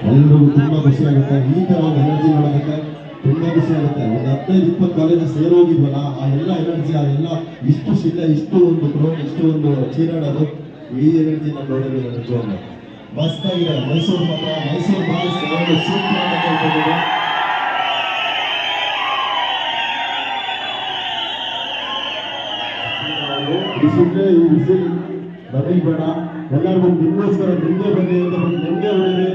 ಎಲ್ಲರಿಗೂ ತುಂಬಾ ಖುಷಿ ಆಗುತ್ತೆ. ಈ ತರ ಒಂದು ಎನರ್ಜಿ ನೋಡೋದಕ್ಕೆ ತುಂಬಾ ಖುಷಿ ಆಗುತ್ತೆ. ಒಂದು 15-20 ಕಾಲೇಜ್ ಸೇರೋಗಿದ್ವಲ್ಲ, ಆ ಎಲ್ಲ ಎನರ್ಜಿ, ಆ ಎಲ್ಲ ಇಷ್ಟು ಶಿಲೆ, ಇಷ್ಟು ಒಂದು ಗ್ರೌಂಡ್, ಇಷ್ಟು ಒಂದು ಚೀರಾಡೋದು, ಈ ಎನರ್ಜಿ ನಾನು ನೋಡಿದ್ರೆ ನಿಜವಾಗ್ಲೂ ಮಸ್ತ್ ಆಗಿದೆ. ಮೈಸೂರು ಮಾತ್ರ, ಮೈಸೂರು ಬಾಯ್ಸ್ ಸೂಪರ್ ಅಂತ ಹೇಳ್ತಿದ್ದೀವಿ. ಬಿಸಿಲೇ ಈ ಬಿಸಿಲು ನಮಗೆ ಬೇಡ, ಎಲ್ಲರಿಗೂ ನಿಮಗೋಸ್ಕರ ನಿಮಗೆ ಬನ್ನಿ ಅಂತ ಬಂದು ನಿಮಗೆ ಹೊಡೆಯಿರಿ.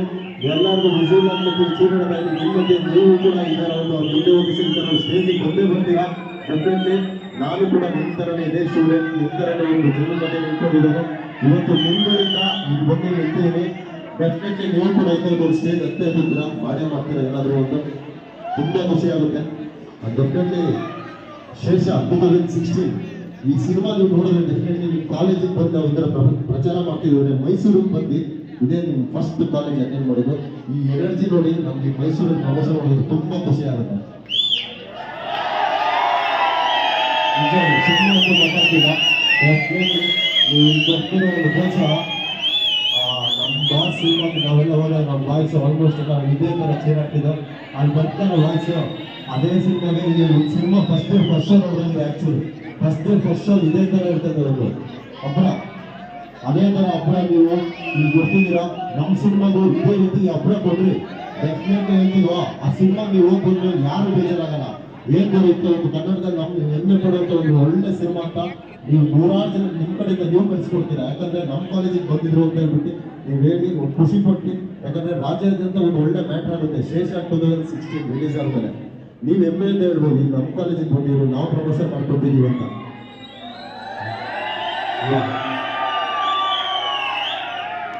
ಎಲ್ಲರಿಗೂ ಬಿಸಿಲು ಅಂತ ಚೀರಾಡೋದಾಗಿ ನಿಮಗೆ ನೀವು ಕೂಡ ಇದರ ಒಂದು ನಿನ್ನೆ ಬಿಸಿಲು ತರ ಸ್ಟೇಜಿಗೆ ಬಂದೇ ಬರ್ತೀರಾ. ಡೆಫಿನೆಟ್ಲಿ ನಾನು ಕೂಡ ನಿಮ್ಮ ಥರನೇ ಇದೇ ಸ್ಟೂಡೆಂಟ್, ನಿಮ್ಮ ಥರನೇ ಒಂದು ಜೀವನದಲ್ಲಿ ನಿಂತ್ಕೊಂಡಿದ್ದೇನೆ. ಇವತ್ತು ನಿಮ್ಮರಿಂದ ಇಲ್ಲಿ ಬಂದು ನಿಂತಿದ್ದೀನಿ. ಡೆಫಿನೆಟ್ಲಿ ನೀವು ಕೂಡ ಇದರಲ್ಲಿ ಒಂದು ಸ್ಟೇಜ್ ಹತ್ತೆ ಇರ್ತೀರಾ, ಮಾಡೇ ಮಾಡ್ತೀರಾ ಏನಾದರೂ ಒಂದು. ತುಂಬಾ ಖುಷಿ ಆಗುತ್ತೆ. ಡೆಫಿನೆಟ್ಲಿ ಶೇಷ 2016 ಈ ಸಿನಿಮಾ ನೀವು ನೋಡಿದ್ರೆ ಡೆಫಿನೆಟ್ಲಿ ನೀವು ಕಾಲೇಜಿಗೆ ಬಂದು ನಾವು ಇದರ ಪ್ರಚಾರ ಮಾಡ್ತಿದ್ದೀವಿ. ಮೈಸೂರಿಗೆ ಬಂದು ಇದೇ ನಿಮ್ಮ ಫಸ್ಟ್ ಕಾಲೇಜ್ ಅಟೆಂಡ್ ಮಾಡೋದು. ಈ ಎನರ್ಜಿ ನೋಡಿ ನಮ್ಗೆ ಮೈಸೂರಿಗೆ ಪ್ರವಾಸ ಮಾಡೋದು ತುಂಬಾ ಖುಷಿ ಆಗುತ್ತೆ. ಸಿನಿಮಾ ಅಂತ ಮಾತಾಡ್ತೀರ, ಡೆಫಿನೆಟ್ಲಿ ನೀವು ಕೊಡ್ತಿರೋ ಒಂದು ಪ್ರೋತ್ಸಾಹ ನಮ್ಮ ಬಾಯ್ಸ್ ಸಿನಿಮಾಗೆ ನಾವೆಲ್ಲ ಹೋದಾಗ ನಮ್ಮ ವಾಯ್ಸ್ ಆಲ್ಮೋಸ್ಟ್ ಇದೇ ಥರ ಚೇರಾಡ್ತಿದ್ದೋ ಅಲ್ಲಿ ಬರ್ತಾನೆ ವಾಯ್ಸು. ಅದೇ ಸಿನಿಮಾಗೆ ಈ ಸಿನಿಮಾ ಫಸ್ಟ್ ಶೋ ನೋಡಿದ್ರೆ ಆ್ಯಕ್ಚುಲಿ ಫಸ್ಟ್ ಶೋ ಇದೇ ಥರ ಇರ್ತದೆ. ಒಂದು ಹಬ್ಬರ ಅದೇ ಥರ ಹಬ್ಬರ ನೀವು ಈಗ ಗೊತ್ತಿದ್ದೀರಾ. ನಮ್ಮ ಸಿನಿಮಾಗೂ ಇದೇ ರೀತಿ ಹಬ್ಬರ ಕೊಡ್ರಿ. ಡೆಫಿನೆಟ್ಲಿ ಹೇಳ್ತೀವೋ ಆ ಸಿನಿಮಾ ನೀವು ಹೋಗಿ ಬಂದ್ರೆ ಯಾರು ಬೇಜಾರಾಗಲ್ಲ. ಏನ್ ಬರುತ್ತೆ ಒಂದು ಕನ್ನಡದಲ್ಲಿ ನಮ್ಗೆ ಹೆಮ್ಮೆ ಪಡುವಂಥ ಒಂದು ಒಳ್ಳೆ ಸಿನಿಮಾ ಅಂತ ನೀವು ನೂರಾರು ಜನ ನಿಮ್ಮ ಕಡೆಯಿಂದ ನೀವು ಕಳಿಸ್ಕೊಡ್ತೀರಾ. ಯಾಕಂದ್ರೆ ನಮ್ಮ ಕಾಲೇಜಿಗೆ ಬಂದಿದ್ರು ಅಂತ ಹೇಳ್ಬಿಟ್ಟು ನೀವು ಹೇಳಿ ಒಂದು ಖುಷಿ ಪಟ್ಟು. ಯಾಕಂದ್ರೆ ರಾಜ್ಯಾದ್ಯಂತ ಒಂದು ಒಳ್ಳೆ ಮ್ಯಾಟ್ರ್ ಆಗುತ್ತೆ. ಶೇಷ 2016 ರಿಲೀಸ್ ಆದ್ಮೇಲೆ ನೀವು ಹೆಮ್ಮೆಯಿಂದ ಹೇಳ್ಬೋದು, ಈಗ ನಮ್ಮ ಕಾಲೇಜಿಗೆ ಬಂದಿದ್ರು, ನಾವು ಪ್ರಮೋಷನ್ ಮಾಡ್ಕೊಂಡಿದ್ದೀವಿ ಅಂತ.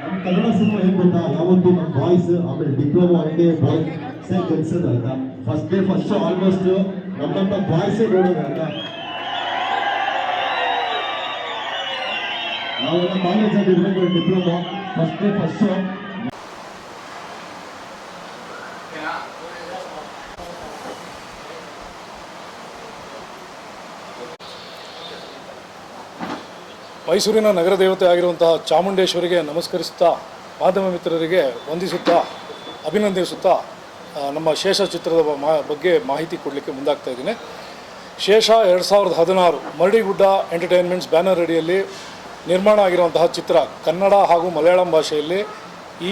ನಮ್ಮ ಕನ್ನಡ ಸಿನಿಮಾ ಏನ್ ಗೊತ್ತಾ, ಯಾವತ್ತು ನಮ್ಮ ಬಾಯ್ಸ್ ಆಮೇಲೆ ಡಿಪ್ಲೊಮಾ ITI ಬಾಯ್ಸ್ ಕೆಲಸದ ಆಯ್ತಾ. ಫಸ್ಟ್ ಆಲ್ಮೋಸ್ಟ್ ನಮ್ಮಂತ ಬಾಯ್ಸೇ ನೋಡೋದು ಆಯ್ತಾ. ನಾವೆಲ್ಲ ಕಾಲೇಜಲ್ಲಿ ಇರಬೇಕು, ಡಿಪ್ಲೊಮಾ ಫಸ್ಟ್ ಮೈಸೂರಿನ ನಗರ ದೇವತೆ ಆಗಿರುವಂತಹ ಚಾಮುಂಡೇಶ್ವರಿಗೆ ನಮಸ್ಕರಿಸುತ್ತಾ, ಮಾಧ್ಯಮ ಮಿತ್ರರಿಗೆ ವಂದಿಸುತ್ತಾ, ಅಭಿನಂದಿಸುತ್ತಾ ನಮ್ಮ ಶೇಷ ಚಿತ್ರದ ಬಗ್ಗೆ ಮಾಹಿತಿ ಕೊಡಲಿಕ್ಕೆ ಮುಂದಾಗ್ತಾ ಇದ್ದೀನಿ. ಶೇಷ 2016 ಮರಡಿಗುಡ್ಡ ಎಂಟರ್ಟೈನ್ಮೆಂಟ್ಸ್ ಬ್ಯಾನರ್ ಅಡಿಯಲ್ಲಿ ನಿರ್ಮಾಣ ಆಗಿರುವಂತಹ ಚಿತ್ರ. ಕನ್ನಡ ಹಾಗೂ ಮಲಯಾಳಂ ಭಾಷೆಯಲ್ಲಿ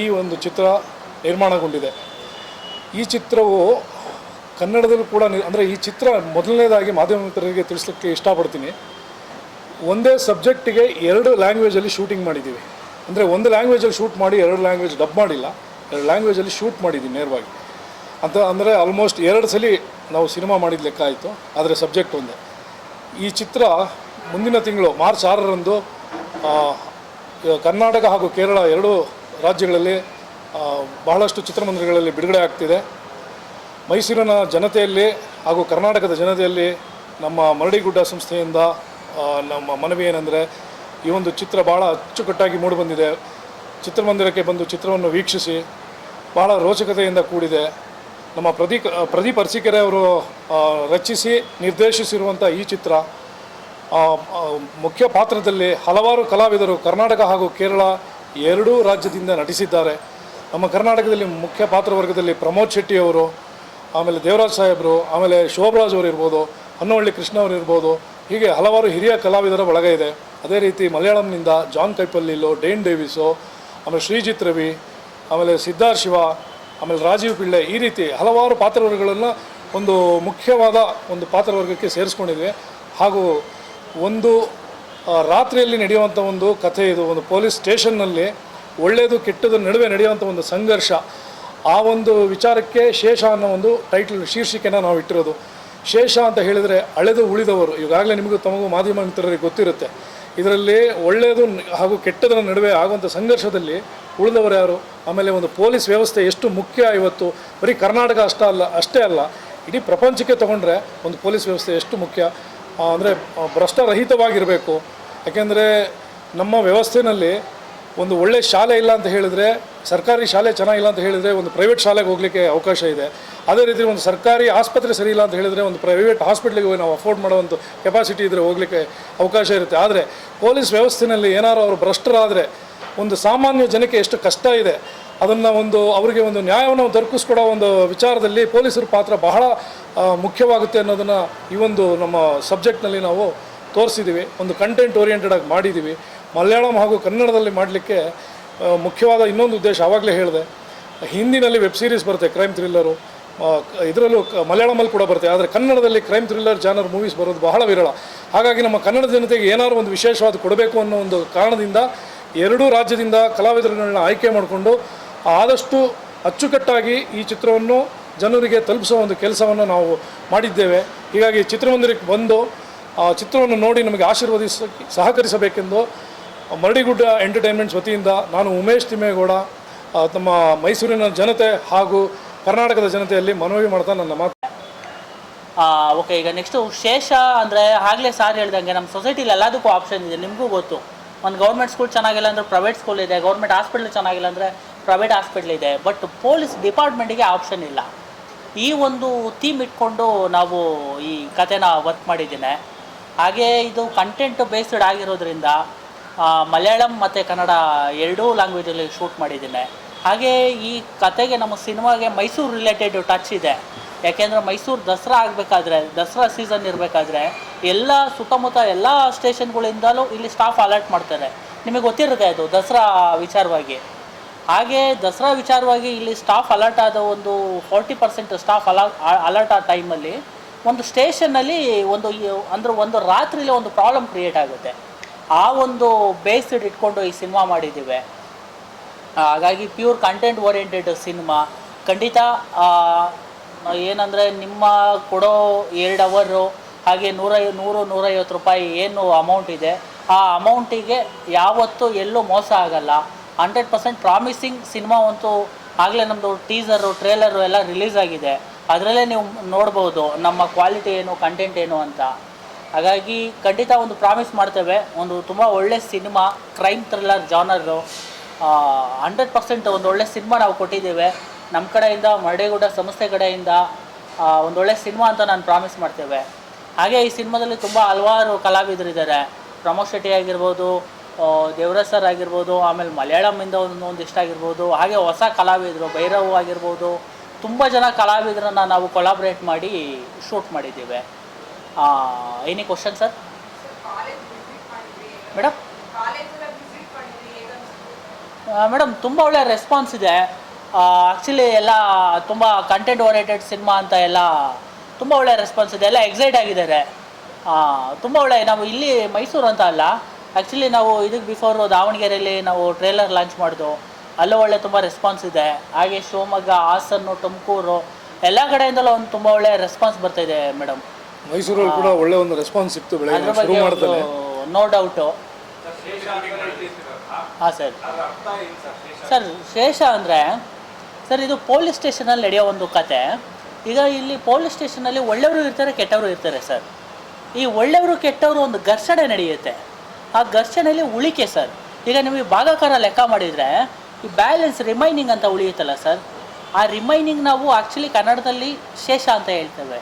ಈ ಒಂದು ಚಿತ್ರ ನಿರ್ಮಾಣಗೊಂಡಿದೆ. ಈ ಚಿತ್ರವು ಕನ್ನಡದಲ್ಲೂ ಕೂಡ ಅಂದರೆ ಈ ಚಿತ್ರ ಮೊದಲನೇದಾಗಿ ಮಾಧ್ಯಮ ಮಿತ್ರರಿಗೆ ತಿಳಿಸ್ಲಿಕ್ಕೆ ಇಷ್ಟಪಡ್ತೀನಿ. ಒಂದೇ ಸಬ್ಜೆಕ್ಟಿಗೆ 2 ಲ್ಯಾಂಗ್ವೇಜಲ್ಲಿ ಶೂಟಿಂಗ್ ಮಾಡಿದ್ದೀವಿ. ಅಂದರೆ ಒಂದು ಲ್ಯಾಂಗ್ವೇಜಲ್ಲಿ ಶೂಟ್ ಮಾಡಿ 2 ಲ್ಯಾಂಗ್ವೇಜ್ ಡಬ್ ಮಾಡಿಲ್ಲ, 2 ಲ್ಯಾಂಗ್ವೇಜಲ್ಲಿ ಶೂಟ್ ಮಾಡಿದ್ದೀವಿ ನೇರವಾಗಿ ಅಂತ. ಅಂದರೆ ಆಲ್ಮೋಸ್ಟ್ 2 ಸಲ ನಾವು ಸಿನಿಮಾ ಮಾಡಿದ ಲೆಕ್ಕ ಆಯಿತು. ಆದರೆ ಸಬ್ಜೆಕ್ಟ್ ಒಂದೇ. ಈ ಚಿತ್ರ ಮುಂದಿನ ತಿಂಗಳು ಮಾರ್ಚ್ 6ರಂದು ಕರ್ನಾಟಕ ಹಾಗೂ ಕೇರಳ 2 ರಾಜ್ಯಗಳಲ್ಲಿ ಬಹಳಷ್ಟು ಚಿತ್ರಮಂದಿರಗಳಲ್ಲಿ ಬಿಡುಗಡೆ ಆಗ್ತಿದೆ. ಮೈಸೂರಿನ ಜನತೆಯಲ್ಲಿ ಹಾಗೂ ಕರ್ನಾಟಕದ ಜನತೆಯಲ್ಲಿ ನಮ್ಮ ಮರಡಿಗುಡ್ಡ ಸಂಸ್ಥೆಯಿಂದ ನಮ್ಮ ಮನವಿ ಏನಂದರೆ, ಈ ಒಂದು ಚಿತ್ರ ಭಾಳ ಅಚ್ಚುಕಟ್ಟಾಗಿ ಮೂಡಿಬಂದಿದೆ. ಚಿತ್ರಮಂದಿರಕ್ಕೆ ಬಂದು ಚಿತ್ರವನ್ನು ವೀಕ್ಷಿಸಿ. ಭಾಳ ರೋಚಕತೆಯಿಂದ ಕೂಡಿದೆ. ನಮ್ಮ ಪ್ರದೀಪ್ ಅರಸೀಕೆರೆ ಅವರು ರಚಿಸಿ ನಿರ್ದೇಶಿಸಿರುವಂಥ ಈ ಚಿತ್ರ ಮುಖ್ಯ ಪಾತ್ರದಲ್ಲಿ ಹಲವಾರು ಕಲಾವಿದರು ಕರ್ನಾಟಕ ಹಾಗೂ ಕೇರಳ 2 ರಾಜ್ಯದಿಂದ ನಟಿಸಿದ್ದಾರೆ. ನಮ್ಮ ಕರ್ನಾಟಕದಲ್ಲಿ ಮುಖ್ಯ ಪಾತ್ರವರ್ಗದಲ್ಲಿ ಪ್ರಮೋದ್ ಶೆಟ್ಟಿ ಅವರು, ಆಮೇಲೆ ದೇವರಾಜ್ ಸಾಹೇಬರು, ಆಮೇಲೆ ಶೋಭರಾಜ್ ಅವರು ಇರ್ಬೋದು, ಹೊನ್ನವಳ್ಳಿ ಕೃಷ್ಣ ಅವರು ಇರ್ಬೋದು. ಹೀಗೆ ಹಲವಾರು ಹಿರಿಯ ಕಲಾವಿದರ ಬಳಗ ಇದೆ. ಅದೇ ರೀತಿ ಮಲಯಾಳಂನಿಂದ ಜಾನ್ ಕೈಪಲ್ಲಿಲೋ, ಡೇನ್ ಡೇವಿಸೋ, ಆಮೇಲೆ ಶ್ರೀಜಿತ್ ರವಿ, ಆಮೇಲೆ ಸಿದ್ಧಾರ್ಥ್ ಶಿವ, ಆಮೇಲೆ ರಾಜೀವ್ ಪಿಳ್ಳೆ, ಈ ರೀತಿ ಹಲವಾರು ಪಾತ್ರವರ್ಗಗಳನ್ನು ಒಂದು ಮುಖ್ಯವಾದ ಒಂದು ಪಾತ್ರವರ್ಗಕ್ಕೆ ಸೇರಿಸ್ಕೊಂಡಿದ್ವಿ. ಹಾಗೂ ಒಂದು ರಾತ್ರಿಯಲ್ಲಿ ನಡೆಯುವಂಥ ಒಂದು ಕಥೆ ಇದು. ಒಂದು ಪೊಲೀಸ್ ಸ್ಟೇಷನ್ನಲ್ಲಿ ಒಳ್ಳೆಯದು ಕೆಟ್ಟದ ನಡುವೆ ನಡೆಯುವಂಥ ಒಂದು ಸಂಘರ್ಷ. ಆ ಒಂದು ವಿಚಾರಕ್ಕೆ ಶೇಷ ಅನ್ನೋ ಒಂದು ಟೈಟಲ್ ಶೀರ್ಷಿಕೆನ ನಾವು ಇಟ್ಟಿರೋದು. ಶೇಷ ಅಂತ ಹೇಳಿದರೆ ಅಳೆದು ಉಳಿದವರು. ಈಗಾಗಲೇ ನಿಮಗೂ ತಮಗೂ ಮಾಧ್ಯಮ ಮಿತ್ರರಿಗೆ ಗೊತ್ತಿರುತ್ತೆ. ಇದರಲ್ಲಿ ಒಳ್ಳೆಯದು ಹಾಗೂ ಕೆಟ್ಟದರ ನಡುವೆ ಆಗುವಂಥ ಸಂಘರ್ಷದಲ್ಲಿ ಉಳಿದವರು ಯಾರು, ಆಮೇಲೆ ಒಂದು ಪೊಲೀಸ್ ವ್ಯವಸ್ಥೆ ಎಷ್ಟು ಮುಖ್ಯ ಇವತ್ತು. ಬರೀ ಕರ್ನಾಟಕ ಅಷ್ಟೇ ಅಲ್ಲ, ಇಡೀ ಪ್ರಪಂಚಕ್ಕೆ ತೊಗೊಂಡ್ರೆ ಒಂದು ಪೊಲೀಸ್ ವ್ಯವಸ್ಥೆ ಎಷ್ಟು ಮುಖ್ಯ ಅಂದರೆ ಭ್ರಷ್ಟರಹಿತವಾಗಿರಬೇಕು. ಯಾಕೆಂದರೆ ನಮ್ಮ ವ್ಯವಸ್ಥೆಯಲ್ಲಿ ಒಂದು ಒಳ್ಳೆಯ ಶಾಲೆ ಇಲ್ಲ ಅಂತ ಹೇಳಿದರೆ, ಸರ್ಕಾರಿ ಶಾಲೆ ಚೆನ್ನಾಗಿಲ್ಲ ಅಂತ ಹೇಳಿದರೆ ಒಂದು ಪ್ರೈವೇಟ್ ಶಾಲೆಗೆ ಹೋಗಲಿಕ್ಕೆ ಅವಕಾಶ ಇದೆ. ಅದೇ ರೀತಿ ಒಂದು ಸರ್ಕಾರಿ ಆಸ್ಪತ್ರೆ ಸರಿ ಇಲ್ಲ ಅಂತ ಹೇಳಿದರೆ ಒಂದು ಪ್ರೈವೇಟ್ ಹಾಸ್ಪಿಟ್ಲಿಗೆ ಹೋಗಿ ನಾವು ಅಫೋರ್ಡ್ ಮಾಡೋವಂಥ ಕೆಪಾಸಿಟಿ ಇದ್ದರೆ ಹೋಗಲಿಕ್ಕೆ ಅವಕಾಶ ಇರುತ್ತೆ. ಆದರೆ ಪೊಲೀಸ್ ವ್ಯವಸ್ಥೆಯಲ್ಲಿ ಏನಾರು ಅವರು ಭ್ರಷ್ಟರಾದರೆ ಒಂದು ಸಾಮಾನ್ಯ ಜನಕ್ಕೆ ಎಷ್ಟು ಕಷ್ಟ ಇದೆ ಅದನ್ನು ಅವರಿಗೆ ಒಂದು ನ್ಯಾಯವನ್ನು ದೊರಕಿಸ್ಕೊಡೋ ಒಂದು ವಿಚಾರದಲ್ಲಿ ಪೊಲೀಸರ ಪಾತ್ರ ಬಹಳ ಮುಖ್ಯವಾಗುತ್ತೆ ಅನ್ನೋದನ್ನು ಈ ಒಂದು ನಮ್ಮ ಸಬ್ಜೆಕ್ಟ್ನಲ್ಲಿ ನಾವು ತೋರಿಸಿದ್ದೀವಿ. ಒಂದು ಕಂಟೆಂಟ್ ಓರಿಯೆಂಟೆಡ್ ಆಗಿ ಮಾಡಿದ್ದೀವಿ. ಮಲಯಾಳಂ ಹಾಗೂ ಕನ್ನಡದಲ್ಲಿ ಮಾಡಲಿಕ್ಕೆ ಮುಖ್ಯವಾದ ಇನ್ನೊಂದು ಉದ್ದೇಶ ಆವಾಗಲೇ ಹೇಳಿದೆ. ಹಿಂದಿನಲ್ಲಿ ವೆಬ್ ಸೀರೀಸ್ ಬರುತ್ತೆ ಕ್ರೈಮ್ ಥ್ರಿಲ್ಲರು, ಇದರಲ್ಲೂ ಮಲಯಾಳಮಲ್ಲಿ ಕೂಡ ಬರುತ್ತೆ. ಆದರೆ ಕನ್ನಡದಲ್ಲಿ ಕ್ರೈಮ್ ಥ್ರಿಲ್ಲರ್ ಜಾನರ್ ಮೂವೀಸ್ ಬರೋದು ಬಹಳ ವಿರಳ. ಹಾಗಾಗಿ ನಮ್ಮ ಕನ್ನಡ ಜನತೆಗೆ ಏನಾದರೂ ಒಂದು ವಿಶೇಷವಾದ ಕೊಡಬೇಕು ಅನ್ನೋ ಒಂದು ಕಾರಣದಿಂದ ಎರಡೂ ರಾಜ್ಯದಿಂದ ಕಲಾವಿದರುಗಳನ್ನ ಆಯ್ಕೆ ಮಾಡಿಕೊಂಡು ಆದಷ್ಟು ಅಚ್ಚುಕಟ್ಟಾಗಿ ಈ ಚಿತ್ರವನ್ನು ಜನರಿಗೆ ತಲುಪಿಸೋ ಒಂದು ಕೆಲಸವನ್ನು ನಾವು ಮಾಡಿದ್ದೇವೆ. ಹೀಗಾಗಿ ಚಿತ್ರಮಂದಿರಕ್ಕೆ ಬಂದು ಆ ಚಿತ್ರವನ್ನು ನೋಡಿ ನಮಗೆ ಸಹಕರಿಸಬೇಕೆಂದು ಮರಡಿಗುಡ್ಡ ಎಂಟರ್ಟೈನ್ಮೆಂಟ್ಸ್ ವತಿಯಿಂದ ನಾನು ಉಮೇಶ್ ತಿಮ್ಮೇಗೌಡ ತಮ್ಮ ಮೈಸೂರಿನ ಜನತೆ ಹಾಗೂ ಕರ್ನಾಟಕದ ಜನತೆಯಲ್ಲಿ ಮನವಿ ಮಾಡ್ತಾ ನನ್ನ ಮಾತು. ಓಕೆ, ಈಗ ನೆಕ್ಸ್ಟು ಶೇಷ ಅಂದರೆ ಆಗಲೇ ಸಾರ್ ಹೇಳ್ದಂಗೆ ನಮ್ಮ ಸೊಸೈಟಿಲಿ ಎಲ್ಲದಕ್ಕೂ ಆಪ್ಷನ್ ಇದೆ. ನಿಮಗೂ ಗೊತ್ತು, ಒಂದು ಗೌರ್ಮೆಂಟ್ ಸ್ಕೂಲ್ ಚೆನ್ನಾಗಿಲ್ಲ ಅಂದರೆ ಪ್ರೈವೇಟ್ ಸ್ಕೂಲ್ ಇದೆ, ಗೌರ್ಮೆಂಟ್ ಹಾಸ್ಪಿಟ್ಲ್ ಚೆನ್ನಾಗಿಲ್ಲ ಅಂದರೆ ಪ್ರೈವೇಟ್ ಹಾಸ್ಪಿಟ್ಲ್ ಇದೆ. ಬಟ್ ಪೊಲೀಸ್ ಡಿಪಾರ್ಟ್ಮೆಂಟಿಗೆ ಆಪ್ಷನ್ ಇಲ್ಲ. ಈ ಒಂದು ಥೀಮ್ ಇಟ್ಕೊಂಡು ನಾವು ಈ ಕಥೆನ ವರ್ಕ್ ಮಾಡಿದ್ದೀನಿ. ಹಾಗೆ ಇದು ಕಂಟೆಂಟ್ ಬೇಸ್ಡ್ ಆಗಿರೋದ್ರಿಂದ ಮಲಯಾಳಂ ಮತ್ತು ಕನ್ನಡ ಎರಡೂ ಲ್ಯಾಂಗ್ವೇಜಲ್ಲಿ ಶೂಟ್ ಮಾಡಿದ್ದೀನಿ. ಹಾಗೆ ಈ ಕತೆಗೆ ನಮ್ಮ ಸಿನಿಮಾಗೆ ಮೈಸೂರು ರಿಲೇಟೆಡ್ ಟಚ್ ಇದೆ. ಯಾಕೆಂದರೆ ಮೈಸೂರು ದಸರಾ ಆಗಬೇಕಾದ್ರೆ, ದಸರಾ ಸೀಸನ್ ಇರಬೇಕಾದ್ರೆ ಎಲ್ಲ ಸುತ್ತಮುತ್ತ ಎಲ್ಲ ಸ್ಟೇಷನ್ಗಳಿಂದಲೂ ಇಲ್ಲಿ ಸ್ಟಾಫ್ ಅಲರ್ಟ್ ಮಾಡ್ತಾರೆ. ನಿಮಗೆ ಗೊತ್ತಿರುತ್ತೆ ಅದು ದಸರಾ ವಿಚಾರವಾಗಿ. ಹಾಗೆ ದಸರಾ ವಿಚಾರವಾಗಿ ಇಲ್ಲಿ ಸ್ಟಾಫ್ ಅಲರ್ಟ್ ಆದ ಒಂದು 40% ಸ್ಟಾಫ್ ಅಲರ್ಟ್ ಆದ ಟೈಮಲ್ಲಿ ಒಂದು ಸ್ಟೇಷನ್ನಲ್ಲಿ ಒಂದು ರಾತ್ರಿಲಿ ಒಂದು ಪ್ರಾಬ್ಲಮ್ ಕ್ರಿಯೇಟ್ ಆಗುತ್ತೆ. ಆ ಒಂದು ಬೇಸ್ಡ್ ಇಟ್ಕೊಂಡು ಈ ಸಿನಿಮಾ ಮಾಡಿದ್ದೀವಿ. ಹಾಗಾಗಿ ಪ್ಯೂರ್ ಕಂಟೆಂಟ್ ಓರಿಯೆಂಟೆಡ್ ಸಿನಿಮಾ. ಖಂಡಿತ ಏನಂದರೆ ನಿಮ್ಮ ಕೊಡೋ 2 ಅವರು ಹಾಗೆ 100-150 ರೂಪಾಯಿ ಏನು ಅಮೌಂಟ್ ಇದೆ, ಆ ಅಮೌಂಟಿಗೆ ಯಾವತ್ತೂ ಎಲ್ಲೂ ಮೋಸ ಆಗಲ್ಲ. 100% ಪ್ರಾಮಿಸಿಂಗ್ ಸಿನಿಮಾ ಅಂತೂ ಆಗಲೇ ನಮ್ಮದು ಟೀಸರು ಟ್ರೇಲರು ಎಲ್ಲ ರಿಲೀಸ್ ಆಗಿದೆ. ಅದರಲ್ಲೇ ನೀವು ನೋಡ್ಬೋದು ನಮ್ಮ ಕ್ವಾಲಿಟಿ ಏನು, ಕಂಟೆಂಟ್ ಏನು ಅಂತ. ಹಾಗಾಗಿ ಖಂಡಿತ ಒಂದು ಪ್ರಾಮಿಸ್ ಮಾಡ್ತೇವೆ, ಒಂದು ತುಂಬ ಒಳ್ಳೆ ಸಿನಿಮಾ, ಕ್ರೈಮ್ ಥ್ರಿಲ್ಲರ್ ಜಾನರು 100% ಒಂದು ಒಳ್ಳೆ ಸಿನಿಮಾ ನಾವು ಕೊಟ್ಟಿದ್ದೇವೆ. ನಮ್ಮ ಕಡೆಯಿಂದ ಮರಡಿಗುಡ್ಡ ಸಂಸ್ಥೆ ಕಡೆಯಿಂದ ಒಂದೊಳ್ಳೆ ಸಿನಿಮಾ ಅಂತ ನಾನು ಪ್ರಾಮಿಸ್ ಮಾಡ್ತೇವೆ. ಹಾಗೆ ಈ ಸಿನಿಮಾದಲ್ಲಿ ತುಂಬ ಹಲವಾರು ಕಲಾವಿದರಿದ್ದಾರೆ. ಪ್ರಮೋದ್ ಶೆಟ್ಟಿ ಆಗಿರ್ಬೋದು, ದೇವರಾಜ್ ಸರ್ ಆಗಿರ್ಬೋದು, ಆಮೇಲೆ ಮಲಯಾಳಮಿಂದ ಒಂದಿಷ್ಟ ಆಗಿರ್ಬೋದು, ಹಾಗೆ ಹೊಸ ಕಲಾವಿದರು ಭೈರವ್ ಆಗಿರ್ಬೋದು, ತುಂಬ ಜನ ಕಲಾವಿದರನ್ನು ನಾವು ಕೊಲಾಬ್ರೇಟ್ ಮಾಡಿ ಶೂಟ್ ಮಾಡಿದ್ದೇವೆ. Any question sir? ಮೇಡಮ್ ತುಂಬ ಒಳ್ಳೆಯ ರೆಸ್ಪಾನ್ಸ್ ಇದೆ. ಆ್ಯಕ್ಚುಲಿ ಎಲ್ಲ ತುಂಬ ಕಂಟೆಂಟ್ ಓರಿಯೆಂಟೆಡ್ ಸಿನಿಮಾ ಅಂತ ಎಲ್ಲ ತುಂಬ ಒಳ್ಳೆಯ ರೆಸ್ಪಾನ್ಸ್ ಇದೆ. ಎಲ್ಲ ಎಕ್ಸೈಟ್ ಆಗಿದ್ದಾರೆ. ತುಂಬ ಒಳ್ಳೆಯ, ನಾವು ಇಲ್ಲಿ ಮೈಸೂರು ಅಂತ ಅಲ್ಲ, ಆ್ಯಕ್ಚುಲಿ ನಾವು ಇದಕ್ಕೆ ಬಿಫೋರು ದಾವಣಗೆರೆಯಲ್ಲಿ ನಾವು ಟ್ರೇಲರ್ ಲಾಂಚ್ ಮಾಡಿದ್ವು. ಅಲ್ಲೂ ಒಳ್ಳೆ ತುಂಬ ರೆಸ್ಪಾನ್ಸ್ ಇದೆ. ಹಾಗೆ ಶಿವಮೊಗ್ಗ, ಹಾಸನ್ನು, ತುಮಕೂರು ಎಲ್ಲ ಕಡೆಯಿಂದಲೂ ಒಂದು ತುಂಬ ಒಳ್ಳೆಯ ರೆಸ್ಪಾನ್ಸ್ ಬರ್ತಾಯಿದೆ ಮೇಡಮ್. ಮೈಸೂರಲ್ಲಿ ಕೂಡ ಒಳ್ಳೆ ಒಂದು ರೆಸ್ಪಾನ್ಸ್ ಸಿಕ್ತು. ಅದ್ರ ಬಗ್ಗೆ ನೋ ಡೌಟು. ಹಾಂ ಸರ್, ಶೇಷ ಅಂದರೆ ಸರ್ ಇದು ಪೊಲೀಸ್ ಸ್ಟೇಷನಲ್ಲಿ ನಡೆಯೋ ಒಂದು ಕತೆ. ಈಗ ಇಲ್ಲಿ ಪೊಲೀಸ್ ಸ್ಟೇಷನಲ್ಲಿ ಒಳ್ಳೆಯವರು ಇರ್ತಾರೆ, ಕೆಟ್ಟವರು ಇರ್ತಾರೆ ಸರ್. ಈ ಒಳ್ಳೆಯವರು ಕೆಟ್ಟವರು ಒಂದು ಘರ್ಷಣೆ ನಡೆಯುತ್ತೆ. ಆ ಘರ್ಷಣೆಯಲ್ಲಿ ಉಳಿಕೆ ಸರ್. ಈಗ ನಿಮಗೆ ಭಾಗಾಕಾರ ಲೆಕ್ಕ ಮಾಡಿದರೆ ಈ ಬ್ಯಾಲೆನ್ಸ್ ರಿಮೈನಿಂಗ್ ಅಂತ ಉಳಿಯುತ್ತಲ್ಲ ಸರ್, ಆ ರಿಮೈನಿಂಗ್ ನಾವು ಆ್ಯಕ್ಚುಲಿ ಕನ್ನಡದಲ್ಲಿ ಶೇಷ ಅಂತ ಹೇಳ್ತೇವೆ.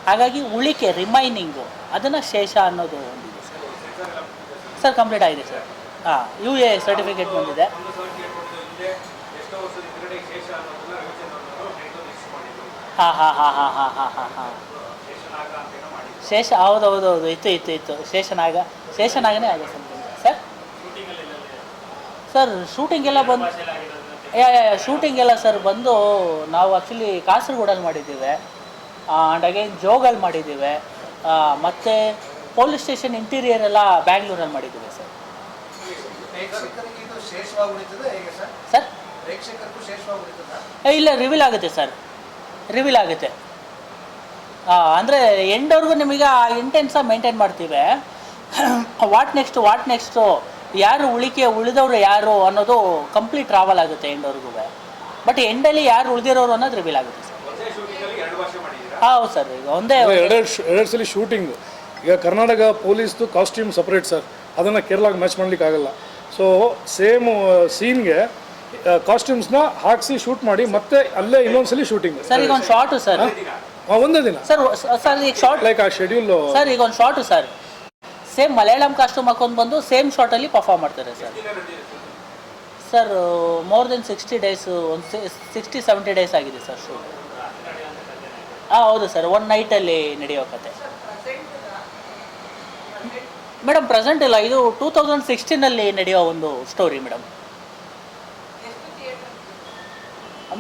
ಹಾಗಾಗಿ ಉಳಿಕೆ ರಿಮೈನಿಂಗು ಅದನ್ನು ಶೇಷ ಅನ್ನೋದು ಒಂದಿದೆ ಸರ್. ಕಂಪ್ಲೀಟ್ ಆಗಿದೆ ಸರ್. UA ಸರ್ಟಿಫಿಕೇಟ್ ಬಂದಿದೆ. ಹಾಂ ಶೇಷ ಹೌದೌದು ಇತ್ತು ಶೇಷನಾಗನೇ ಆಗಿದೆ ಸರ್. ಸರ್ ಶೂಟಿಂಗ್ ಎಲ್ಲ ಬಂದು ಶೂಟಿಂಗ್ ಎಲ್ಲ ಸರ್ ಬಂದು ನಾವು ಆ್ಯಕ್ಚುಲಿ ಕಾಸರಗೋಡಲ್ಲಿ ಮಾಡಿದ್ದೀವಿ, ಆ್ಯಂಡ್ ಅಗೇನ್ ಜೋಗಲ್ಲಿ ಮಾಡಿದ್ದೀವಿ, ಮತ್ತು ಪೊಲೀಸ್ ಸ್ಟೇಷನ್ ಇಂಟೀರಿಯರ್ ಎಲ್ಲ ಬ್ಯಾಂಗ್ಳೂರಲ್ಲಿ ಮಾಡಿದ್ದೀವಿ ಸರ್. ಸರ್ ಇಲ್ಲ, ರಿವೀಲ್ ಆಗುತ್ತೆ ಸರ್, ರಿವೀಲ್ ಆಗುತ್ತೆ. ಅಂದರೆ ಎಂಡವ್ರಿಗೂ ನಿಮಗೆ ಆ ಇಂಟೆನ್ಸಾಗಿ ಮೇಂಟೈನ್ ಮಾಡ್ತೀವಿ. ವಾಟ್ ನೆಕ್ಸ್ಟು ಯಾರು ಉಳಿದವರು ಯಾರು ಅನ್ನೋದು ಕಂಪ್ಲೀಟ್ ಟ್ರಾವೆಲ್ ಆಗುತ್ತೆ ಎಂಡವ್ರಿಗೂ. ಬಟ್ ಎಂಡಲ್ಲಿ ಯಾರು ಉಳಿದಿರೋರು ಅನ್ನೋದು ರಿವೀಲ್ ಆಗುತ್ತೆ ಸರ್. ಹೌದು ಸರ್, ಈಗ ಒಂದೇ ಎರಡು ಸಲ ಶೂಟಿಂಗು. ಈಗ ಕರ್ನಾಟಕ ಪೊಲೀಸ್ದು ಕಾಸ್ಟ್ಯೂಮ್ ಸಪ್ರೇಟ್ ಸರ್, ಅದನ್ನು ಕೇರಳಕ್ಕೆ ಮ್ಯಾಚ್ ಮಾಡ್ಲಿಕ್ಕೆ ಆಗಲ್ಲ. ಸೊ ಸೇಮ್ ಸೀನ್ಗೆ ಕಾಸ್ಟ್ಯೂಮ್ಸ್ನ ಹಾಕಿಸಿ ಶೂಟ್ ಮಾಡಿ ಮತ್ತೆ ಅಲ್ಲೇ ಇನ್ನೊಂದ್ಸಲಿ ಶೂಟಿಂಗ್ ಸರ್. ಈಗ ಒಂದು ಶಾರ್ಟು ಸರ್, ಒಂದೇ ದಿನ ಸರ್ ಈಗ ಶಾರ್ಟ್ ಲೈಕ್ ಆ ಶೆಡ್ಯೂಲ್ ಸರ್. ಈಗ ಒಂದು short sir, same Malayalam costume ಹಾಕೊಂಡು ಬಂದು ಸೇಮ್ ಶಾರ್ಟಲ್ಲಿ ಪರ್ಫಾರ್ಮ್ ಮಾಡ್ತಾರೆ sir. Sir more than 60 days, ಒಂದು 60-70 ಡೇಸ್ ಆಗಿದೆ ಸರ್ ಶೂಟ್. ಹೌದು ಸರ್, ಒನ್ ನೈಟಲ್ಲಿ ನಡೆಯೋ ಕತೆ ಮೇಡಮ್. ಪ್ರೆಸೆಂಟ್ ಇಲ್ಲ, ಇದು 2016 ನಡೆಯೋ ಒಂದು ಸ್ಟೋರಿ ಮೇಡಮ್.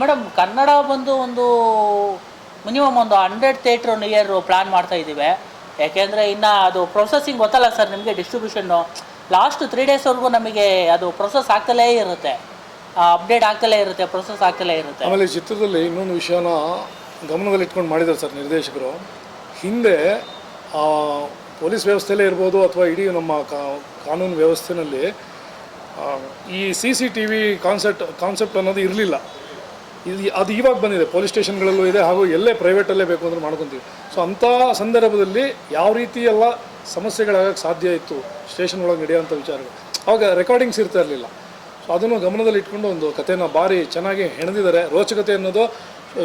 ಮೇಡಮ್ ಕನ್ನಡ ಬಂದು ಒಂದು ಮಿನಿಮಮ್ ಒಂದು 100 ಥಿಯೇಟ್ರ್ ನಿಯರ್ ಪ್ಲ್ಯಾನ್ ಮಾಡ್ತಾ ಇದ್ದೀವಿ. ಯಾಕೆಂದರೆ ಇನ್ನು ಅದು ಪ್ರೊಸೆಸಿಂಗ್ ಗೊತ್ತಲ್ಲ ಸರ್ ನಿಮಗೆ, ಡಿಸ್ಟ್ರಿಬ್ಯೂಷನ್ನು ಲಾಸ್ಟ್ 3 ಡೇಸ್ವರೆಗೂ ನಮಗೆ ಅದು ಪ್ರೊಸೆಸ್ ಆಗ್ತಲೇ ಇರುತ್ತೆ, ಅಪ್ಡೇಟ್ ಆಗ್ತಲೇ ಇರುತ್ತೆ, ಪ್ರೊಸೆಸ್ ಆಗ್ತಲೇ ಇರುತ್ತೆ. ಆಮೇಲೆ ಈ ಚಿತ್ರದಲ್ಲಿ ಇನ್ನೊಂದು ವಿಷಯನ ಗಮನದಲ್ಲಿ ಇಟ್ಕೊಂಡು ಮಾಡಿದ್ದಾರೆ ಸರ್ ನಿರ್ದೇಶಕರು. ಹಿಂದೆ ಪೊಲೀಸ್ ವ್ಯವಸ್ಥೆಯಲ್ಲೇ ಇರ್ಬೋದು ಅಥವಾ ಇಡೀ ನಮ್ಮ ಕಾನೂನು ವ್ಯವಸ್ಥೆಯಲ್ಲಿ ಈ CCTV ಕಾನ್ಸೆಪ್ಟ್ ಅನ್ನೋದು ಇರಲಿಲ್ಲ. ಅದು ಇವಾಗ ಬಂದಿದೆ, ಪೊಲೀಸ್ ಸ್ಟೇಷನ್ಗಳಲ್ಲೂ ಇದೆ, ಹಾಗೂ ಎಲ್ಲೇ ಪ್ರೈವೇಟಲ್ಲೇ ಬೇಕು ಅಂದ್ರೆ ಮಾಡ್ಕೊತೀವಿ. ಸೊ ಅಂಥ ಸಂದರ್ಭದಲ್ಲಿ ಯಾವ ರೀತಿ ಎಲ್ಲ ಸಮಸ್ಯೆಗಳಾಗಕ್ಕೆ ಸಾಧ್ಯ ಇತ್ತು ಸ್ಟೇಷನ್ ಒಳಗೆ ನಡೆಯೋಂಥ ವಿಚಾರಗಳು, ಆವಾಗ ರೆಕಾರ್ಡಿಂಗ್ಸ್ ಇರ್ತಾ ಇರಲಿಲ್ಲ. ಸೊ ಅದನ್ನು ಗಮನದಲ್ಲಿ ಇಟ್ಕೊಂಡು ಒಂದು ಕಥೆನ ಭಾರಿ ಚೆನ್ನಾಗಿ ಹೆಣೆದಿದ್ದಾರೆ. ರೋಚಕತೆ ಅನ್ನೋದು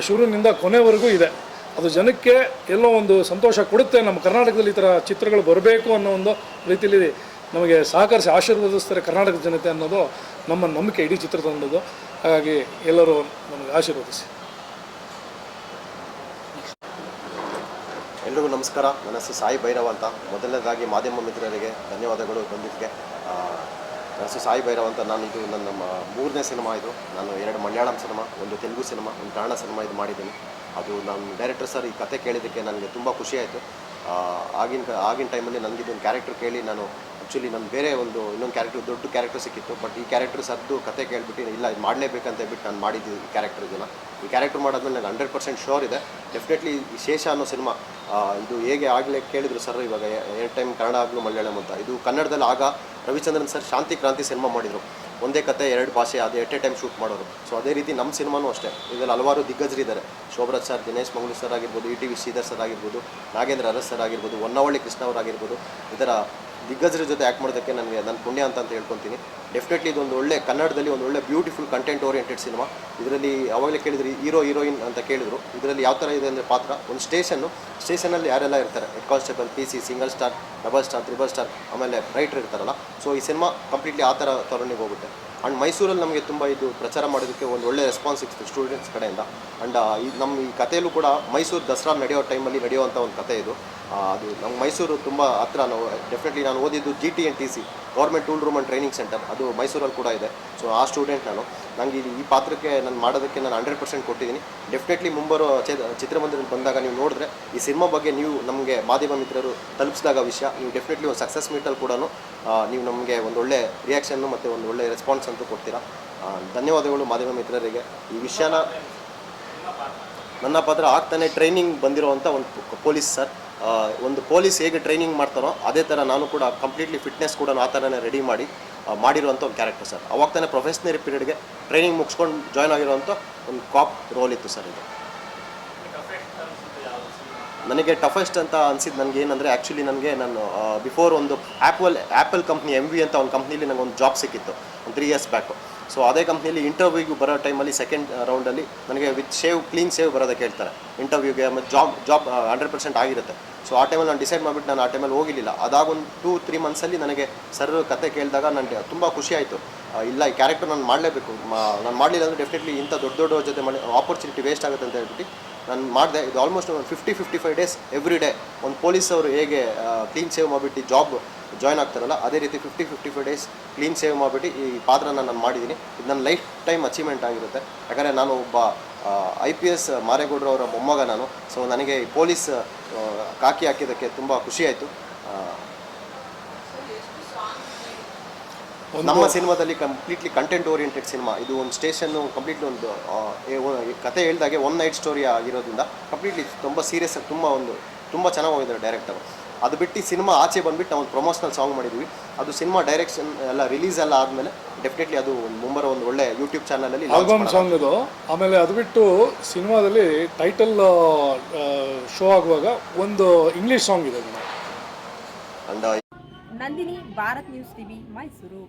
ಶುರುವಿನಿಂದ ಕೊನೆವರೆಗೂ ಇದೆ. ಅದು ಜನಕ್ಕೆ ಎಲ್ಲೋ ಒಂದು ಸಂತೋಷ ಕೊಡುತ್ತೆ. ನಮ್ಮ ಕರ್ನಾಟಕದಲ್ಲಿ ಈ ಥರ ಚಿತ್ರಗಳು ಬರಬೇಕು ಅನ್ನೋ ಒಂದು ರೀತಿಯಲ್ಲಿ ನಮಗೆ ಸಹಕರಿಸಿ ಆಶೀರ್ವದಿಸ್ತಾರೆ ಕರ್ನಾಟಕದ ಜನತೆ ಅನ್ನೋದು ನಮ್ಮ ನಂಬಿಕೆ ಇಡೀ ಚಿತ್ರತಂಡದ್ದು. ಹಾಗಾಗಿ ಎಲ್ಲರೂ ನಮಗೆ ಆಶೀರ್ವದಿಸಿ. ಎಲ್ರಿಗೂ ನಮಸ್ಕಾರ. ನನ್ನ ಹೆಸರು ಸಾಯಿ ಭೈರವ ಅಂತ. ಮೊದಲನೇದಾಗಿ ಮಾಧ್ಯಮ ಮಿತ್ರರಿಗೆ ಧನ್ಯವಾದಗಳು ಬಂದಿದ್ದಕ್ಕೆ. ನನ್ನ ಹೆಸರು ಸಾಯಿ ಭೈರವ ಅಂತ. ಇದು ನನ್ನ 3ನೇ ಸಿನಿಮಾ. ಇದು ನಾನು 2 Malayalam cinema, 1 Telugu cinema, 1 Kannada cinema ಇದು ಮಾಡಿದ್ದೀನಿ. ಅದು ನಮ್ಮ ಡೈರೆಕ್ಟರ್ ಸರ್ ಈ ಕತೆ ಕೇಳಿದ್ದಕ್ಕೆ ನನಗೆ ತುಂಬ ಖುಷಿಯಾಯಿತು. ಆಗಿನ ಟೈಮಲ್ಲಿ ನನಗೆ ಇದೊಂದು ಕ್ಯಾರೆಕ್ಟರ್ ಕೇಳಿ ನಾನು ಆ್ಯಕ್ಚುಲಿ ನಾನು ಬೇರೆ ಇನ್ನೊಂದು ಕ್ಯಾರೆಕ್ಟರ್, ದೊಡ್ಡ ಕ್ಯಾರೆಕ್ಟರ್ ಸಿಕ್ಕಿತ್ತು. ಬಟ್ ಈ ಕ್ಯಾರೆಕ್ಟರ್ ಸರ್ದು ಕತೆ ಕೇಳಿಬಿಟ್ಟು ಇಲ್ಲ ಇದು ಮಾಡಲೇಬೇಕಂತ ಹೇಳ್ಬಿಟ್ಟು ನಾನು ಮಾಡಿದ್ದು ಈ ಕ್ಯಾರೆಕ್ಟರ್. ಈ ಕ್ಯಾರೆಕ್ಟರ್ ಮಾಡೋದ್ಮೇಲೆ ನನಗೆ 100% ಶೋರ್ ಇದೆ. ಡೆಫಿನೆಟ್ಲಿ ಈ ಶೇಷ ಅನ್ನೋ ಸಿನಿಮಾ ಇದು ಹೇಗೆ ಆಗಲೇ ಕೇಳಿದ್ರು ಸರ್, ಇವಾಗ 2 ಟೈಮ್ ಕನ್ನಡ ಆಗಲೂ ಮಲಯಾಳಂ ಅಂತ. ಇದು ಕನ್ನಡದಲ್ಲಿ ಆಗ ರವಿಚಂದ್ರನ್ ಸರ್ ಶಾಂತಿ ಕ್ರಾಂತಿ ಸಿನಿಮಾ ಮಾಡಿದರು. ಒಂದೇ ಕತೆ 2 ಭಾಷೆ, ಅದು ಎಟ್ ಎ ಟೈಮ್ ಶೂಟ್ ಮಾಡೋರು. ಸೊ ಅದೇ ರೀತಿ ನಮ್ಮ ಸಿನಿಮಾನೂ ಅಷ್ಟೇ. ಇದರಲ್ಲಿ ಹಲವಾರು ದಿಗ್ಗಜರಿದ್ದಾರೆ. ಶೋಭರಾಜ್ ಸರ್, ದಿನೇಶ್ ಮಂಗಳೂರು ಸರ್ ಆಗಿರ್ಬೋದು, ETV ಶ್ರೀಧರ್ ಸರ್ ಆಗಿರ್ಬೋದು, ನಾಗೇಂದ್ರ ಅರಸ್ ಸರ್ ಆಗಿರ್ಬೋದು, ಹೊನ್ನವಳ್ಳಿ ಕೃಷ್ಣ ಅವರಾಗಿರ್ಬೋದು. ಇದರ ದಿಗ್ಗಜರ ಜೊತೆ ಆ್ಯಕ್ಟ್ ಮಾಡೋದಕ್ಕೆ ನನ್ನ ಪುಣ್ಯ ಅಂತ ಹೇಳ್ಕೊತೀನಿ. ಡೆಫಿನೆಟ್ಲಿ ಇದೊಂದು ಒಳ್ಳೆ ಕನ್ನಡದಲ್ಲಿ ಒಂದು ಒಳ್ಳೆ ಬ್ಯೂಟಿಫುಲ್ ಕಂಟೆಂಟ್ ಓರಿಯೆಂಟೆಡ್ ಸಿನಿಮಾ. ಇದರಲ್ಲಿ ಅವಾಗಲೇ ಕೇಳಿದ್ರು ಹೀರೋಯಿನ್ ಅಂತ ಕೇಳಿದ್ರು. ಇದರಲ್ಲಿ ಯಾವ ಥರ ಇದೆ ಅಂದರೆ ಪಾತ್ರ ಒಂದು ಸ್ಟೇಷನಲ್ಲಿ ಯಾರೆಲ್ಲ ಇರ್ತಾರೆ, head constable, PC, single star, double star, triple star, ಆಮೇಲೆ ರೈಟರ್ ಇರ್ತಾರಲ್ಲ. ಸೊ ಈ ಸಿನಿಮಾ ಕಂಪ್ಲೀಟ್ಲಿ ಆ ಥರ ತರಣಿಗೆ ಹೋಗುತ್ತೆ. ಆ್ಯಂಡ್ ಮೈಸೂರಲ್ಲಿ ನಮಗೆ ತುಂಬ ಇದು ಪ್ರಚಾರ ಮಾಡೋದಕ್ಕೆ ಒಂದು ಒಳ್ಳೆ ರೆಸ್ಪಾನ್ಸ್ ಸಿಕ್ತು ಸ್ಟೂಡೆಂಟ್ಸ್ ಕಡೆಯಿಂದ. ಆ್ಯಂಡ್ ಈ ಕಥೆಯಲ್ಲೂ ಕೂಡ ಮೈಸೂರು ದಸರಾ ನಡೆಯೋ ಟೈಮಲ್ಲಿ ನಡೆಯುವಂಥ ಒಂದು ಕತೆ ಇದು. ಅದು ನಮ್ಮ ಮೈಸೂರು ತುಂಬ ಹತ್ರ. ಡೆಫಿನೆಟ್ಲಿ ನಾನು ಓದಿದ್ದು GTNTC, government tool room and training centre, ಅದು ಮೈಸೂರಲ್ಲಿ ಕೂಡ ಇದೆ. ಸೊ ಆ ಸ್ಟೂಡೆಂಟ್ ನನಗೆ ಈ ಪಾತ್ರಕ್ಕೆ ನಾನು ಮಾಡೋದಕ್ಕೆ ನಾನು 100% ಕೊಟ್ಟಿದ್ದೀನಿ. ಡೆಫಿನೆಟ್ಲಿ ಮುಂಬರೋ ಚಿತ್ರಮಂದಿರದಲ್ಲಿ ಬಂದಾಗ ನೀವು ನೋಡಿದ್ರೆ ಈ ಸಿನಿಮಾ ಬಗ್ಗೆ ನೀವು ನಮಗೆ ಮಾಧ್ಯಮ ಮಿತ್ರರು ತಲುಪಿಸಿದಾಗ ವಿಷಯ, ನೀವು ಡೆಫಿನೆಟ್ಲಿ ಒಂದು ಸಕ್ಸಸ್ ಮೀಟಲ್ಲಿ ಕೂಡ ನೀವು ನಮಗೆ ಒಂದು ಒಳ್ಳೆ ರಿಯಾಕ್ಷನ್ನು ಮತ್ತು ಒಂದು ಒಳ್ಳೆ ರೆಸ್ಪಾನ್ಸ್ ಅಂತೂ ಕೊಡ್ತೀರಾ. ಧನ್ಯವಾದಗಳು ಮಾಧ್ಯಮ ಮಿತ್ರರಿಗೆ. ಈ ವಿಷಯನ ನನ್ನ ಪಾತ್ರ ಆಗ್ತಾನೆ ಟ್ರೈನಿಂಗ್ ಬಂದಿರೋವಂಥ ಒಂದು ಪೊಲೀಸ್ ಸರ್. ಒಂದು ಪೊಲೀಸ್ ಹೇಗೆ ಟ್ರೈನಿಂಗ್ ಮಾಡ್ತಾರೋ ಅದೇ ಥರ ನಾನು ಕೂಡ ಕಂಪ್ಲೀಟ್ಲಿ ಫಿಟ್ನೆಸ್ ಕೂಡ ಆ ಥರನೇ ರೆಡಿ ಮಾಡಿರುವಂಥ ಒಂದು ಕ್ಯಾರೆಕ್ಟರ್ ಸರ್. ಅವಾಗ ತಾನೇ ಪ್ರೊಫೆಷ್ನರಿ ಪೀರಿಯಡ್ಗೆ ಟ್ರೈನಿಂಗ್ ಮುಗಿಸ್ಕೊಂಡು ಜಾಯ್ನ್ ಆಗಿರೋವಂಥ ಒಂದು ಕಾಪ್ ರೋಲ್ ಇತ್ತು ಸರ್ ಇದು. ನನಗೆ ಟಫೆಸ್ಟ್ ಅಂತ ಅನಿಸಿದ್ದು ನನಗೆ ಏನಂದರೆ, ಆ್ಯಕ್ಚುಲಿ ನಾನು ಬಿಫೋರ್ ಒಂದು ಆ್ಯಪಲ್ ಕಂಪ್ನಿ MV ಅಂತ ಒಂದು ಕಂಪ್ನೀಲಿ ನನಗೆ ಒಂದು ಜಾಬ್ ಸಿಕ್ಕಿತ್ತು ಒಂದು 3 years ಬ್ಯಾಕು. ಸೊ ಅದೇ ಕಂಪ್ನಿಯಲ್ಲಿ ಇಂಟರ್ವ್ಯೂಗೆ ಬರೋ ಟೈಮಲ್ಲಿ ಸೆಕೆಂಡ್ ರೌಂಡಲ್ಲಿ ನನಗೆ ವಿತ್ ಕ್ಲೀನ್ ಸೇವ್ ಬರೋದಕ್ಕೆ ಹೇಳ್ತಾರೆ ಇಂಟರ್ವ್ಯೂಗೆ. ಮತ್ತು ಜಾಬ್ 100% ಆಗಿರುತ್ತೆ. ಸೊ ಆ ಟೈಮಲ್ಲಿ ನಾನು ಡಿಸೈಡ್ ಮಾಡಿಬಿಟ್ಟು ನಾನು ಆ ಟೈಮಲ್ಲಿ ಹೋಗಿಲ್ಲ. ಅದಾಗೊಂದು 2-3 ಮಂತ್ಸಲ್ಲಿ ನನಗೆ ಸರ್ ಕತೆ ಕೇಳಿದಾಗ ನನಗೆ ತುಂಬ ಖುಷಿ ಆಯಿತು. ಇಲ್ಲ ಈ ಕ್ಯಾರೆಕ್ಟರ್ ನಾನು ಮಾಡಲೇಬೇಕು, ನಾನು ಮಾಡಲಿಲ್ಲ ಅಂದರೆ ಡೆಫಿನೆಟ್ಲಿ ಇಂಥ ದೊಡ್ಡ ಜೊತೆ ಮಾಡಿ ಆಪರ್ಚುನಿಟಿ ವೇಸ್ಟ್ ಆಗುತ್ತೆ ಅಂತ ಹೇಳ್ಬಿಟ್ಟು ನಾನು ಮಾಡಿದೆ. ಇದು ಆಲ್ಮೋಸ್ಟ್ ಒಂದು 50-55 ಡೇಸ್ ಎವ್ರಿ ಡೇ ಒಂದು ಪೊಲೀಸವರು ಹೇಗೆ ಕ್ಲೀನ್ ಸೇವ್ ಮಾಡಿಬಿಟ್ಟು ಜಾಬ್ ಜಾಯ್ನ್ ಆಗ್ತಾರಲ್ಲ ಅದೇ ರೀತಿ 50-55 ಡೇಸ್ ಕ್ಲೀನ್ ಸೇವ್ ಮಾಡಿಬಿಟ್ಟು ಈ ಪಾತ್ರನ ನಾನು ಮಾಡಿದ್ದೀನಿ. ಇದು ನನ್ನ ಲೈಫ್ ಟೈಮ್ ಅಚೀವ್ಮೆಂಟ್ ಆಗಿರುತ್ತೆ. ಯಾಕಂದರೆ ನಾನು ಒಬ್ಬ IPS ಮಾರೇಗೌಡರು ಅವರ ಮೊಮ್ಮಗ ನಾನು. ಸೊ ನನಗೆ ಈ ಪೊಲೀಸ್ ಕಾಕಿ ಹಾಕಿದ್ದಕ್ಕೆ ತುಂಬ ಖುಷಿಯಾಯಿತು. ನಮ್ಮ ಸಿನಿಮಾದಲ್ಲಿ ಕಂಪ್ಲೀಟ್ಲಿ ಕಂಟೆಂಟ್ ಓರಿಯೆಂಟೆಡ್ ಸಿನಿಮಾ. ಇದು ಒಂದು ಸ್ಟೇಷನ್ನು ಕಂಪ್ಲೀಟ್ಲಿ ಒಂದು ಕತೆ ಹೇಳಿದಾಗೆ 1 ನೈಟ್ ಸ್ಟೋರಿ ಆಗಿರೋದ್ರಿಂದ ಕಂಪ್ಲೀಟ್ಲಿ ತುಂಬ ಸೀರಿಯಸ್ ಆಗಿ ತುಂಬ ಚೆನ್ನಾಗಿ ಹೋಗಿದ್ದಾರೆ ಡೈರೆಕ್ಟರು. ಅದು ಬಿಟ್ಟು ಸಿನಿಮಾ ಆಚೆ ಬಂದುಬಿಟ್ಟು ನಾವು ಒಂದು ಪ್ರಮೋಷನಲ್ ಸಾಂಗ್ ಮಾಡಿದ್ವಿ. ಅದು ಸಿನಿಮಾ ಡೈರೆಕ್ಷನ್ ಎಲ್ಲ ರಿಲೀಸ್ ಎಲ್ಲ ಆದಮೇಲೆ ಡೆಫಿನೆಟ್ಲಿ ಅದು ಮುಂಬರೋ ಒಂದು ಒಳ್ಳೆ ಯೂಟ್ಯೂಬ್ ಚಾನಲಲ್ಲಿ ಆಲ್ಬಮ್ ಸಾಂಗ್ ಅದು. ಆಮೇಲೆ ಅದು ಬಿಟ್ಟು ಸಿನಿಮಾದಲ್ಲಿ ಟೈಟಲ್ ಶೋ ಆಗುವಾಗ ಒಂದು ಇಂಗ್ಲೀಷ್ ಸಾಂಗ್ ಇದೆ. Nandini, Bharat news TV, Mysuru.